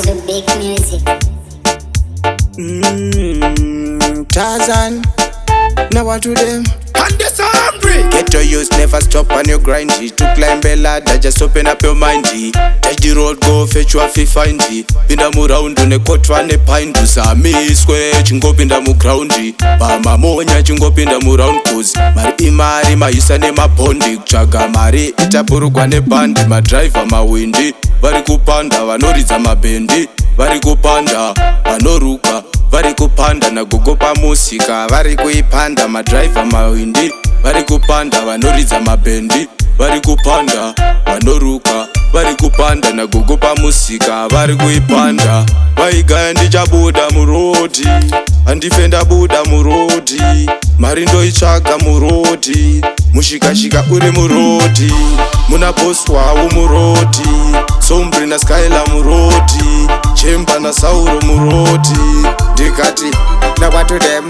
zubic music. Tarzan, now what to them? And that's hungry. Get your use, never stop on your grind. To climb a ladder, just open up your mind. Take the road, go fetch what we find. Pinda mu round, unekotwa ne pine. Sami square, chingo pinda mu ground. Bama monya, chingo pinda mu round cause. Mari imari, maisa ne mapondi. Kuchaga mari, itapurugwa ne bandi. Ma driver, ma windy. Vari kupanda, vanoriza mabendi. Vari kupanda, vanoruka. Vari kupanda na gogopa musika. Vari kuipanda madriver mawindi. Vari kupanda vanoridza mabendi. Vari kupanda vanoruka. Vari kupanda na gogopa musika. Vari kuipanda. Vaigaya ndichabuda murodi. Andifenda buda murodi. Mari ndoitsvaga murodi. Mushikashika uri murodi. Muna boss wawo murodi. Sombri na skyla murodi. Chemba na sauro murodi. Ndikati na what to them?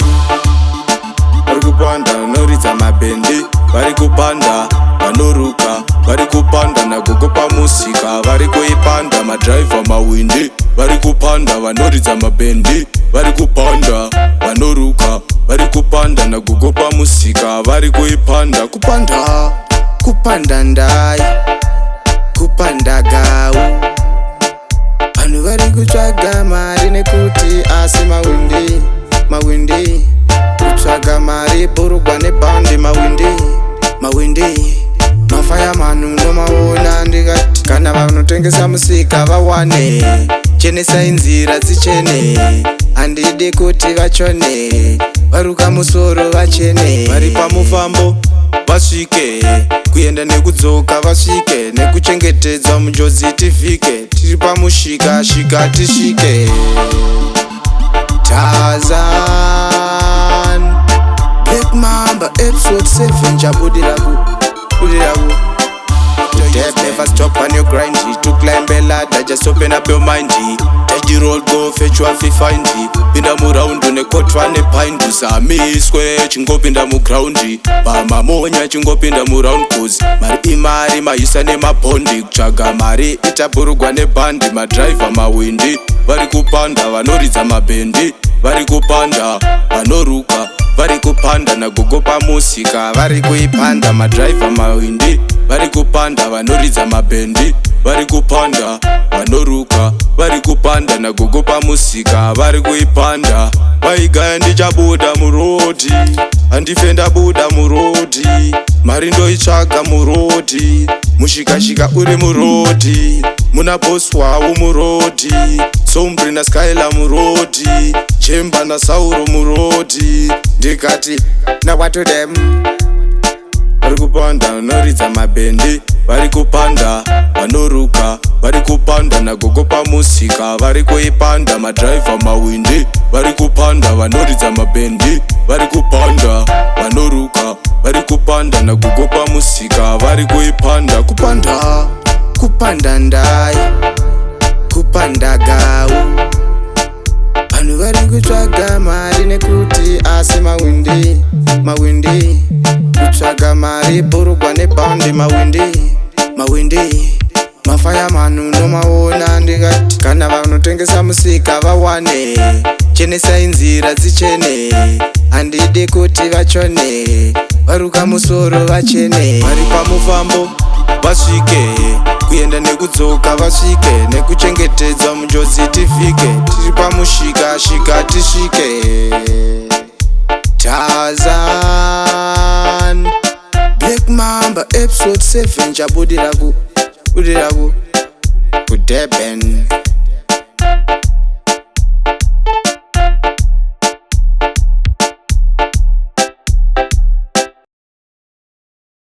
Vari kupanda vanoridza mabendi. Vari kupanda vanoruka. Vari kupanda na gogopa musika. Vari kuipanda madriver mawindi. Vari kupanda vanoridza mabendi. Vari kupanda vanoruka. Vari kupanda na gogopa musika. Vari kuipanda kupanda. Kupanda ndai. Kupanda gau. Vanhu vari kutsvaga mari nekuti asi mawindi kutsvaga mari burugwa nebhandi mawindi mafaya manhu nomaona. Ndikati kana vanotengesa musika vawane, chenesai nzira dzichene, handidi kuti vachone, varuka musoro vachene. Vari pamufambo vasvike, kuenda nekudzoka vasvike, nekuchengetedzwa munjodzi tifike, tiri pamushika shika tisvike. Tarzan, Black Mamba, episode 7, jabudiraku. Death never stop on your grind. To climb a ladder, just open up your mind. Take the road, go fetch what we find. Pinda mu round, unekotwa ne pine. Sami square, chingo pinda mu ground. Bama monya, chingo pinda mu round cause. Mari imari, maisa ne mapondi. Kuchaga mari, itapurugwa ne bandi. Ma driver mawindi. Vari kupanda, vanoridza mabendi. Vari kupanda, vanoruka. Vari kupanda na gogopa musika. Vari kuipanda madriver mawindi. Vari kupanda vanoridza mabendi. Vari kupanda vanoruka. Vari kupanda na gogopa musika. Vari kuipanda. Vaigaya ndichabuda murodi. Handifenda buda murodi. Mari ndoitsvaga murodi. Mushikashika uri murodi. Muna boss wawo murodi. Sombri na skyla murodi. Chemba na sauro murodi. Ndikati na what to them? Vari kupanda vanoridza mabendi. Vari kupanda vanoruka. Vari kupanda na gogopa musika. Vari kuipanda madriver mawindi. Vari kupanda vanoridza mabendi. Vari kupanda vanoruka. Vari kupanda na gogopa musika. Vari kuipanda kupanda. Kupanda ndai. Kupanda gau. Vanhu vari kutsvaga mari nekuti asi mawindi kutsvaga mari burugwa nebhandi mawindi mafaya manhu nomaona. Ndikati kana vanotengesa musika vawane, chenesai nzira dzichene, handidi kuti vachone, varuka musoro vachene. Vari pamufambo vasvike, kuenda nekudzoka vasvike, nekuchengetedzwa munjodzi tifike, tiri pamushika shika tisvike. Tarzan, Black Mamba, episode 7, jabudiraku. Kudeben.